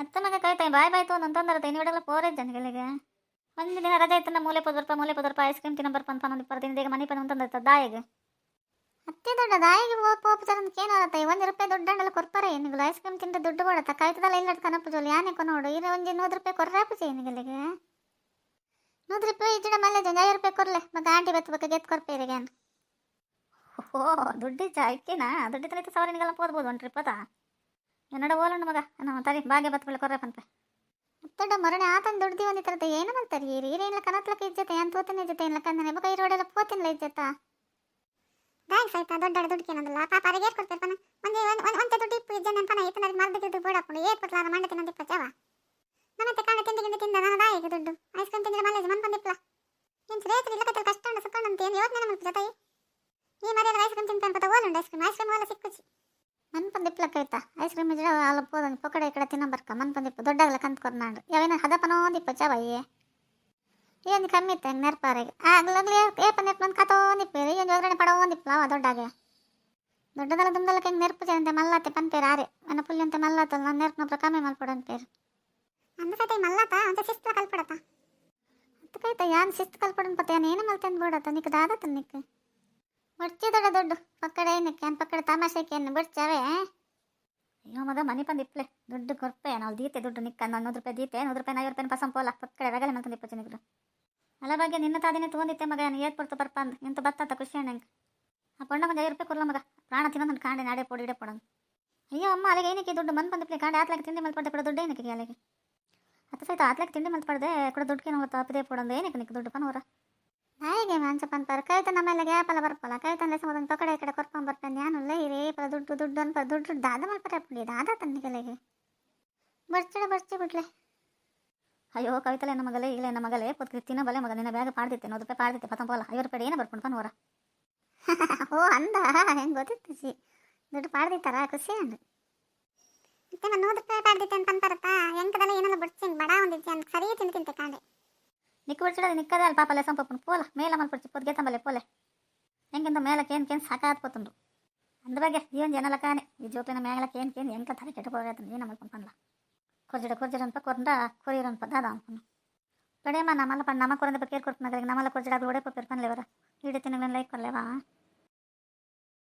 ಅತ್ತ ಮಗ ಕಾಯ್ತಾಯಿ ಬಾಯ್ ಬಾಯ್ತು ಅಂತಂದ್ರೆ ಇನ್ನಿಡೆಲ್ಲ ಪೋರೆ ಜನಗಳಿಗೆ ಒಂದು ದಿನ ರಜೆ ಆಯ್ತಂದ ಮೂಲೆ ಪದರ್ಪ ಐಸ್ ಕ್ರೀಮ್ ತಿನ್ನ ಬರ್ಪಂತ ಪನ್ನೊಂದು ಇಪ್ಪತ್ತು ದಿನ ಮನೆ ಪನ ಅಂತಂದ ದಾಯಿಗೆ ಅತ್ತೆ ದೊಡ್ಡ ದಾಯಿಗೆ ಹೋಪ್ ಅಂತ ಏನತ್ತ 1 ರೂಪಾಯಿ ದುಡ್ಡಂಡಲ್ಲ ಕೊರ್ಪಾರ ಏನಿಗಳು ಐಸ್ ಕ್ರೀಮ್ ತಿಂದ ದುಡ್ಡು ಕೊಡತ್ತ ಕಾಯ್ತದಲ್ಲ ಇಲ್ಲ ಕನಪು ಜೋಲಿ ಯಾನೆ ನೋಡು ಇರ ಒಂದು 100 ರೂಪಾಯಿ ಕೊರ್ರಾಪಿಸಿ ಏನಿಗಳಿಗೆ 100 ರೂಪಾಯಿ ಇಜ್ಜಿಡ ಮಲ್ಲೆ 5 ರೂಪಾಯಿ ಕೊರ್ಲೆ ಮಗ ಆಂಟಿ ಬತ್ತಬೇಕು ಗೆತ್ ಕೊರ್ಪೇರಿಗೆ ಓ ದುಡ್ಡಿಚ್ಚ ಐಕ್ಯನಾ ದುಡ್ಡಿತ್ತ ಸಾವಿರನಿಗೆಲ್ಲ ಹೋದ್ಬೋದು 1 ಟ್ರಿಪ್ಪದ എന്നോട് പോലുണ്ട് ಮಗ ತರಿ ಭಾಗ್ಯ ಬತ್ಕೊಳ್ಳಿ ಕೊರ್ರಪ್ಪಂತ ಮುತ್ತಡ್ಡ ಮರಣೆ ಆತನ ದುಡ್ದು ಒಂದಿತ್ತರತ್ತೆ ಏನು ಮಾಡ್ತಾರೆ ಈರೇನಿಲ್ಲ ಕನತ್ಲಕ್ಕೆ ಇಜ್ಜತೆ ಅಂತ ತೋತನ ಇಜ್ಜತೆ ಇಲ್ಲ ಕಂದನೆ ಬಕ ಇರೋಡೆಲ್ಲ ಪೋತಿನ್ಲ ಇಜ್ಜತ ಥ್ಯಾಂಕ್ಸ್ ಆಯ್ತಾ ದೊಡ್ಡ ದುಡ್ಕೇನಲ್ಲ ಪಾಪ ಅರಿಗೆ ಏರ್ ಕೊಡ್ತಿರ್ತಾನೆ ಒಂದೇ ದುಡ್ಡು ಇಪ್ಪು ಇಜ್ಜನೆ ಅನ್ಪನ ಇತ್ತನ ಮರ್ದ ದುಡ್ಡು ಬೋಡಾಕೊಂಡು ಏರ್ ಕೊಟ್ಲಾರ ಮಂಡ ತಿನ್ನೋದು ಇಪ್ಪತ್ತವ ನಮ್ಮತ್ತೆ ಕಾಣ ತಿಂಡಿ ತಿಂದ ನಾನು ದಾಯಿಗೆ ದುಡ್ಡು ಐಸ್ ಕ್ರೀಮ್ ತಿಂದ್ರೆ ಮಲ್ಲೇಜ್ ಮನ್ಪಂದಿಪ್ಲ ಏನು ರೇತ್ರಿ ಇಲ್ಲಕತ್ತೆ ಕಷ್ಟ ಉಂಡು ಸುಕ್ಕೊಂಡು ಅಂತ ಏನು ಯೋಚನೆ ಮಾಡ್ತು ಜೊತೆ ಈ ಮರ್ಯಾದ ಐಸ್ ಕ್ರೀಮ್ ತಿಂತ ಅನ್ಪತ್ತ ಓಲುಂಡು ಐಸ್ ಕ್ರೀಮ್ ಎಲ್ಲ ಸಿಕ್ಕುಚಿ ಮನ್ಪಂದಿಪ್ಲಕ್ಕೈತಾ ಐಸ್ ಕ್ರೀಮ್ ಇದ್ರೆ ಅಲ್ಲ ಪೋದಂಗೆ ಪೊಕಡೆ ಈ ಕಡೆ ತಿನ್ನಬರ್ಕ ಮನ್ಪಂದಿಪ್ಪು ದೊಡ್ಡಾಗಲ ಕಂತ್ಕೊರ್ ನಾಡು ಯಾವೇನ ಹದಪನೋಂದಿಪ್ಪ ಚವಯ್ಯೇ ಏನು ಕಮ್ಮಿ ಇತ್ತು ಹಂಗೆ ನೆರ್ಪಾರಿಗೆ ಆಗ್ಲಾಗ್ಲಿ ಏಪನ್ನೆಪ್ಪ ಒಂದು ಕತೋಂದಿಪ್ಪೇರಿ ಏನು ಒಗ್ಗರಣೆ ಪಡೋಂದಿಪ್ಲ ಅವ ದೊಡ್ಡಾಗೆ ದೊಡ್ಡದಲ್ಲ ದುಮ್ದಲ್ಲಕ್ಕೆ ಹೆಂಗೆ ನೆರ್ಪು ಅಂತೆ ಮಲ್ಲಾತೆ ಪನ್ಪೇರು ಆರೆ ನನ್ನ ಪುಲ್ಲಿ ಅಂತ ಮಲ್ಲಾತಲ್ಲ ನಾನು ನೆರ್ಪನೊಬ್ರು ಕಮ್ಮಿ ಮಲ್ಪಡು ಅಂತೇರು ಅಂದ್ಕೈತೆ ಮಲ್ಲಾತ ಅಂತ ಶಿಸ್ತು ಕಲ್ಪಡತ್ತ ಅದಕ್ಕೈತೆ ಯಾನ್ ಶಿಸ್ತು ಕಲ್ಪಡನ್ ಪತ್ತ ಏನು ಏನು ಮಲ್ತೆ ಅಂದ್ಬಿಡತ್ತ ನಿಕ್ ದಾದತ್ತ ನಿಕ್ ಬರ್ಚಿ ದೊಡ್ಡ ಪಕ್ಕಡೆ ಏನಕ್ಕೆ ಅನ್ ಪಕ್ಕಡೆ ತಮಾಷೆಗೆ ಏನು ಬಿಡ್ಚಾವೆ ಅಯ್ಯೋ ಮಗ ಮನೆ ಬಂದಿಪ್ಲೆ ದುಡ್ಡು ಕೊರ್ಪೆ ನಾವು ದೀತೆ ದುಡ್ಡು ನಿಕ್ಕ 100 ರೂಪಾಯಿ ದೀತೆ 100 ರೂಪಾಯಿ 50 ರೂಪಾಯಿ ಪಸಂಪೋಲ ಪಕ್ಕಡೆ ರಗಲೆ ಮಲ್ತಂದು ಇಪ್ಪ ಜನಗಳು ಅಲ್ಲ ಬಗ್ಗೆ ನಿನ್ನ ತಾದಿನೇ ತೊಗೊಂಡಿತ್ತೆ ಮಗ ನಾನು ಏಟ್ ಪಡ್ತು ಬರ್ಪಂದು ಎಂತ ಬತ್ತಾತ ಖುಷಿ ಅಣ್ಣಂಗೆ ಆ ಪೊಣ್ಣ ಮಗ 5 ರೂಪಾಯಿ ಕೊರ್ಲ ಮಗ ಪ್ರಾಣ ತಿನ್ನೋದು ಕಾಂಡೆ ನಾಡೆ ಪೋಡಿ ಇಡೆ ಪಡೋದು ಅಯ್ಯೋ ಅಮ್ಮ ಅಲ್ಲಿಗೆ ಏನಕ್ಕೆ ದುಡ್ಡು ಮನ್ ಬಂದಿಪ್ಲೆ ಕಾಂಡೆ ಆತ್ಲಾಗೆ ತಿಂಡಿ ಮಲ್ಪಡ್ದೆ ಕೂಡ ದುಡ್ಡು ಏನಕ್ಕೆ ಅಲ್ಲಿಗೆ ಹತ್ತು ಸಹಿತ ಆತ್ಲಾಗೆ ತಿಂಡಿ ಮಲ್ಪಡ್ದೆ ಕೂಡ ದುಡ್ಡು ಹೋಗ್ತಾ ಅಪ್ಪದೇ ಪಡೋದು ಏನಕ್ಕೆ ನಿಕ್ಕೆ ದುಡ್ಡು ಪನವರ ಹಾಗೆ ಮಂಚಪ್ಪಂತಾರ ಕೈತ ನಮ್ಮೆಲ್ಲ ಗ್ಯಾಪಲ್ಲ ಬರ್ಪಲ್ಲ ಕೈತಂದ್ರೆ ಸಮೋದನ್ ಪಕಡೆ ಕಡೆ ಕೊರ್ಕೊಂಡ್ ಬರ್ತಾನೆ ನಾನುಲ್ಲ ಹಿರೇಪಲ ದುಡ್ಡು ಅನ್ಪ ದುಡ್ಡು ದಾದ ಮಲ್ಪರೆ ಪುಡಿ ದಾದ ತನ್ನಿಗೆಲೆಗೆ ಬರ್ಚಿ ಬಿಡ್ಲೆ ಅಯ್ಯೋ ಕವಿತಲೆ ನಮ್ಮ ಮಗಲೇ ಇಲ್ಲ ನಮ್ಮ ಮಗಲೇ ಪೊತ್ತಿ ತಿನ್ನೋ ಬಲೆ ಮಗ ನಿನ್ನ ಬ್ಯಾಗ್ ಪಾಡ್ದಿತ್ತೆ 100 ರೂಪಾಯಿ ಪಾಡ್ದಿತ್ತೆ ಪತಂಪೋಲ 50 ರೂಪಾಯಿ ಏನು ಬರ್ಕೊಂಡು ಪನವರ ಓ ಅಂದ ಹೆಂಗೆ ಗೊತ್ತಿತ್ತು ಸಿ ದುಡ್ಡು ಪಾಡ್ದಿತ್ತಾರ ಖುಷಿ ಅಂದು ಮತ್ತೆ 100 ರೂಪಾಯಿ ಪಾಡ್ದಿತ್ತೆ ಅಂತ ಅಂತಾರತ್ತ ಹೆಂಗದಲ್ಲ ಏನೆಲ್ಲ ಬಿಡ್ತೀನಿ ಬಡ ಒಂದಿಜ್ಜಿ ಅಂತ ಸರಿ ತಿಂತೆ ಕಾಂಡೆ ನಿಕ್ಕು ಬಿಡ್ಸಿಡ ನಿಕ್ಕದ ಅಲ್ಲಿ ಪಾಪಲೆ ಸಂಪಪ್ಪನ ಪೋಲ ಮೇಲ ಮಲ್ಪಡ್ಚಿ ಪೊದ್ಗೆ ತಂಬಲೆ ಪೋಲೆ ಹೆಂಗಿಂದ ಮೇಲಕ್ಕೆ ಏನು ಸಾಕಾತ್ ಪೋತುಂಡು ಅಂದ ಬಗ್ಗೆ ಏನು ಜನಲ ಕಾನೆ ಈ ಜೋಪಿನ ಮೇಲಕ್ಕೆ ಏನು ಹೆಂಗೆ ತಲೆ ಕೆಟ್ಟು ಹೋಗೈತೆ ಏನು ಮಲ್ಕೊಂಡ್ಪಲ್ಲ ಕೊರ್ಜಿಡ ಅನ್ಪ ಕೊರಿಯರನ್ಪ ದಾದ ಅನ್ಕೊಂಡು ಕಡೆಯಮ್ಮ ನಮ್ಮಲ್ಲ ನಮ್ಮ ಕೊರಂದ ಕೇರ್ ಕೊಡ್ತು ನಮಗೆ ನಮ್ಮಲ್ಲ ಕೊರ್ಜಿಡ ಅದು ಒಡೆ ಪೇರ್ ಪನ್ಲೇವರ ಈಡೆ ತಿನ್ನಗಳನ್ನ ಲೈಕ್ ಕೊರ್ಲೇವಾ